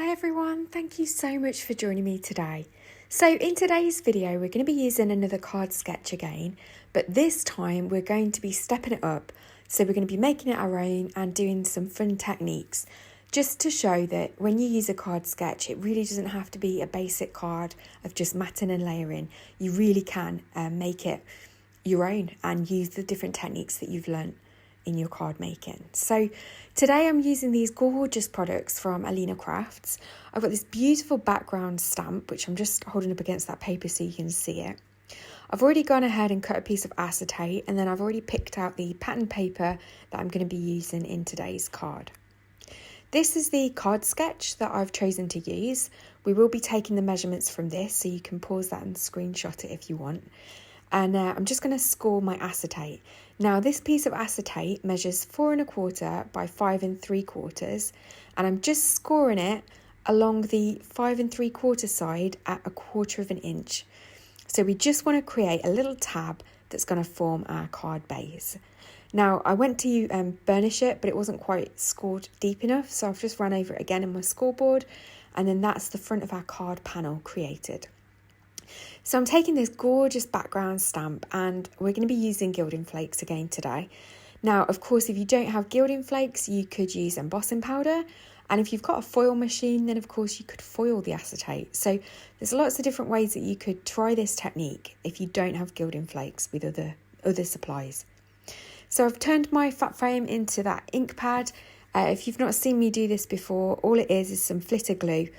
Hi everyone, thank you so much for joining me today. So in today's video we're going to be using another card sketch again, but this time we're going to be stepping it up. So we're going to be making it our own and doing some fun techniques just to show that when you use a card sketch it really doesn't have to be a basic card of just matting and layering. You really can make it your own and use the different techniques that you've learnt in your card making. So today I'm using these gorgeous products from alinacraft. I've got this beautiful background stamp which I'm just holding up against that paper so you can see it. I've already gone ahead and cut a piece of acetate, and then I've already picked out the pattern paper that I'm going to be using in today's card. This is the card sketch that I've chosen to use. We will be taking the measurements from this, so you can pause that and screenshot it if you want. And I'm just going to score my acetate. Now this piece of acetate measures 4 1/4 by 5 3/4, and I'm just scoring it along the 5 3/4 side at 1/4 inch. So we just want to create a little tab that's going to form our card base. Now I went to burnish it, but it wasn't quite scored deep enough, so I've just run over it again in my scoreboard, and then that's the front of our card panel created. So I'm taking this gorgeous background stamp and we're going to be using Gilding Flakes again today. Now, of course, if you don't have Gilding Flakes, you could use embossing powder. And if you've got a foil machine, then of course you could foil the acetate. So there's lots of different ways that you could try this technique if you don't have Gilding Flakes with other supplies. So I've turned my Phat Foam into that ink pad. If you've not seen me do this before, all it is some Flitter glue.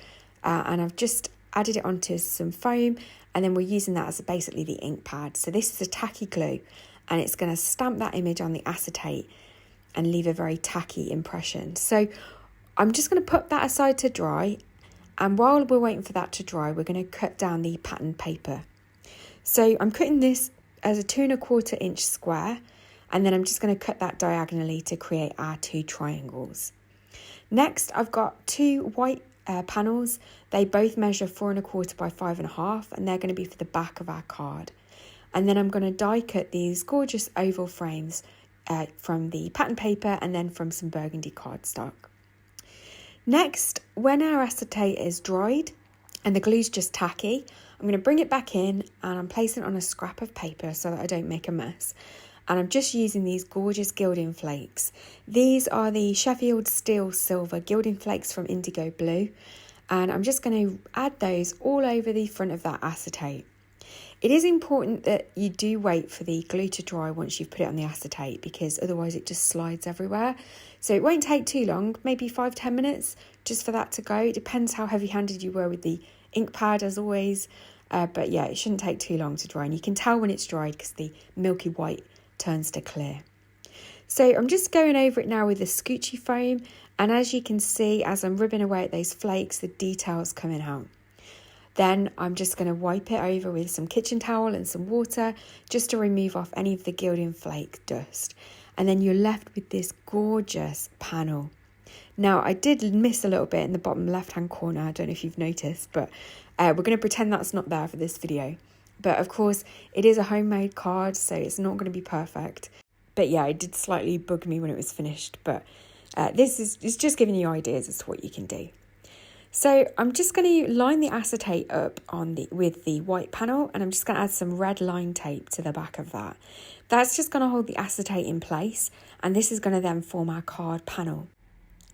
And I've just added it onto some foam, and then we're using that as basically the ink pad. So this is a tacky glue, and it's going to stamp that image on the acetate and leave a very tacky impression. So I'm just going to put that aside to dry, and while we're waiting for that to dry, we're going to cut down the pattern paper. So I'm cutting this as a 2 1/4 inch square, and then I'm just going to cut that diagonally to create our 2 triangles. Next, I've got 2 white panels. They both measure 4 1/4 by 5 1/2, and they're going to be for the back of our card. And then I'm going to die cut these gorgeous oval frames from the pattern paper and then from some burgundy cardstock. Next, when our acetate is dried and the glue's just tacky, I'm going to bring it back in and I'm placing it on a scrap of paper so that I don't make a mess. And I'm just using these gorgeous Gilding Flakes. These are the Sheffield Steel Silver Gilding Flakes from IndigoBlu. And I'm just going to add those all over the front of that acetate. It is important that you do wait for the glue to dry once you've put it on the acetate, because otherwise it just slides everywhere. So it won't take too long, maybe 5-10 minutes just for that to go. It depends how heavy-handed you were with the ink pad as always. But yeah, it shouldn't take too long to dry. And you can tell when it's dried because the milky white turns to clear. So I'm just going over it now with the Scoochy Foam, and as you can see, as I'm rubbing away at those flakes, the details coming out. Then I'm just going to wipe it over with some kitchen towel and some water just to remove off any of the Gilding Flake dust, and then you're left with this gorgeous panel. Now I did miss a little bit in the bottom left hand corner, I don't know if you've noticed, but we're going to pretend that's not there for this video. But of course, it is a homemade card, so it's not going to be perfect. But yeah, it did slightly bug me when it was finished. But this is just giving you ideas as to what you can do. So I'm just going to line the acetate up with the white panel, and I'm just going to add some red line tape to the back of that. That's just going to hold the acetate in place, and this is going to then form our card panel.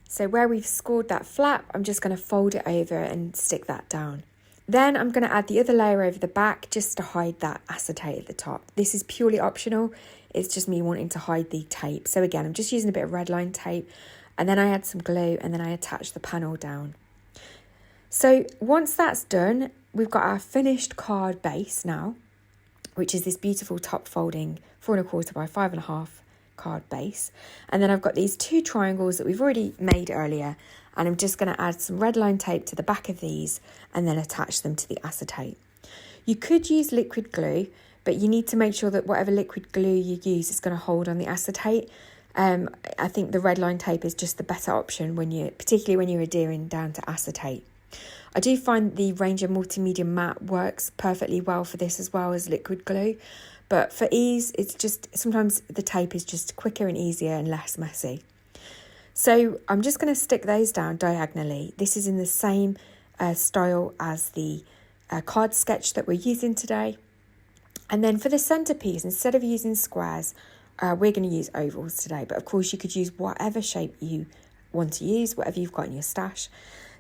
So where we've scored that flap, I'm just going to fold it over and stick that down. Then I'm going to add the other layer over the back just to hide that acetate at the top. This is purely optional. It's just me wanting to hide the tape. So again, I'm just using a bit of red line tape, and then I add some glue, and then I attach the panel down. So once that's done, we've got our finished card base now, which is this beautiful top folding 4 1/4 by 5 1/2 card base. And then I've got these 2 triangles that we've already made earlier, and I'm just going to add some red line tape to the back of these and then attach them to the acetate. You could use liquid glue, but you need to make sure that whatever liquid glue you use is going to hold on the acetate. I think the red line tape is just the better option particularly when you're adhering down to acetate. I do find the Ranger Multimedia Matte works perfectly well for this as well as liquid glue, but for ease, it's just sometimes the tape is just quicker and easier and less messy. So I'm just going to stick those down diagonally. This is in the same style as the card sketch that we're using today. And then for the centerpiece, instead of using squares, we're going to use ovals today. But of course you could use whatever shape you want to use, whatever you've got in your stash.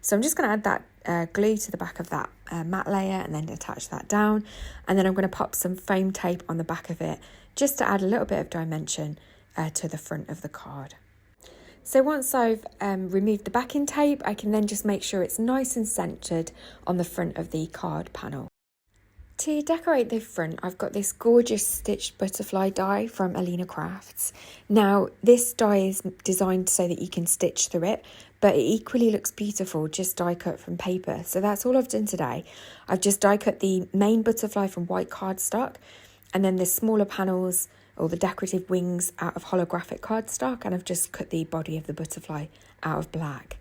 So I'm just going to add that glue to the back of that matte layer and then attach that down. And then I'm going to pop some foam tape on the back of it just to add a little bit of dimension to the front of the card. So once I've removed the backing tape, I can then just make sure it's nice and centered on the front of the card panel. To decorate the front, I've got this gorgeous stitched butterfly die from Alina Crafts. Now, this die is designed so that you can stitch through it, but it equally looks beautiful just die cut from paper. So that's all I've done today. I've just die cut the main butterfly from white cardstock, and then the smaller panels or the decorative wings out of holographic cardstock, and I've just cut the body of the butterfly out of black.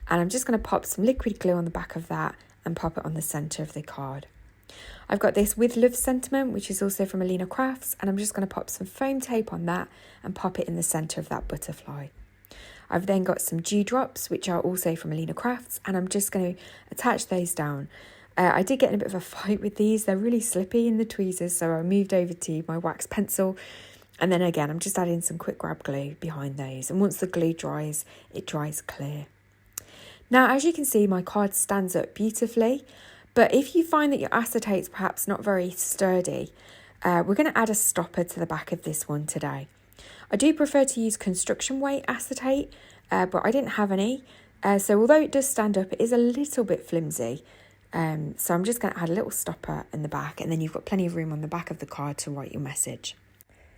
And I'm just going to pop some liquid glue on the back of that and pop it on the centre of the card. I've got this With Love sentiment, which is also from Alina Crafts, and I'm just going to pop some foam tape on that and pop it in the centre of that butterfly. I've then got some dewdrops, which are also from Alina Crafts, and I'm just going to attach those down. I did get in a bit of a fight with these. They're really slippy in the tweezers, so I moved over to my wax pencil. And then again, I'm just adding some quick grab glue behind those. And once the glue dries, it dries clear. Now, as you can see, my card stands up beautifully. But if you find that your acetate's perhaps not very sturdy, we're going to add a stopper to the back of this one today. I do prefer to use construction weight acetate, but I didn't have any. So although it does stand up, it is a little bit flimsy. So I'm just going to add a little stopper in the back, and then you've got plenty of room on the back of the card to write your message.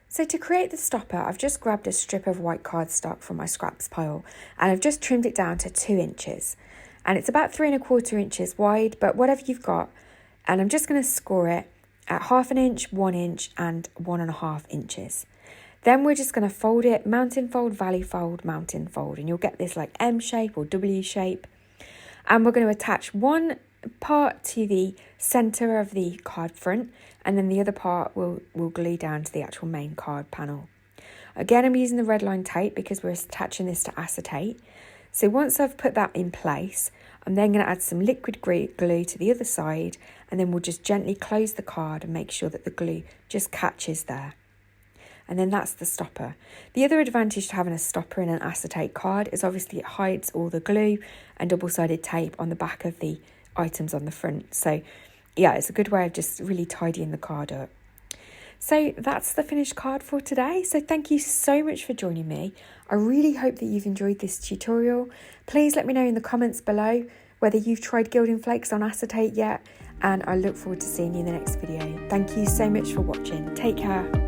So to create the stopper, I've just grabbed a strip of white cardstock from my scraps pile, and I've just trimmed it down to 2 inches. And it's about 3 1/4 inches wide, but whatever you've got. And I'm just going to score it at 1/2 inch, 1 inch and 1 1/2 inches. Then we're just going to fold it, mountain fold, valley fold, mountain fold, and you'll get this like M shape or W shape. And we're going to attach one part to the centre of the card front, and then the other part will glue down to the actual main card panel. Again, I'm using the red line tape because we're attaching this to acetate. So once I've put that in place, I'm then going to add some liquid glue to the other side, and then we'll just gently close the card and make sure that the glue just catches there. And then that's the stopper. The other advantage to having a stopper in an acetate card is obviously it hides all the glue and double-sided tape on the back of the items on the front. So yeah, it's a good way of just really tidying the card up. So that's the finished card for today. So thank you so much for joining me. I really hope that you've enjoyed this tutorial. Please let me know in the comments below whether you've tried Gilding Flakes on acetate yet, and I look forward to seeing you in the next video. Thank you so much for watching. Take care.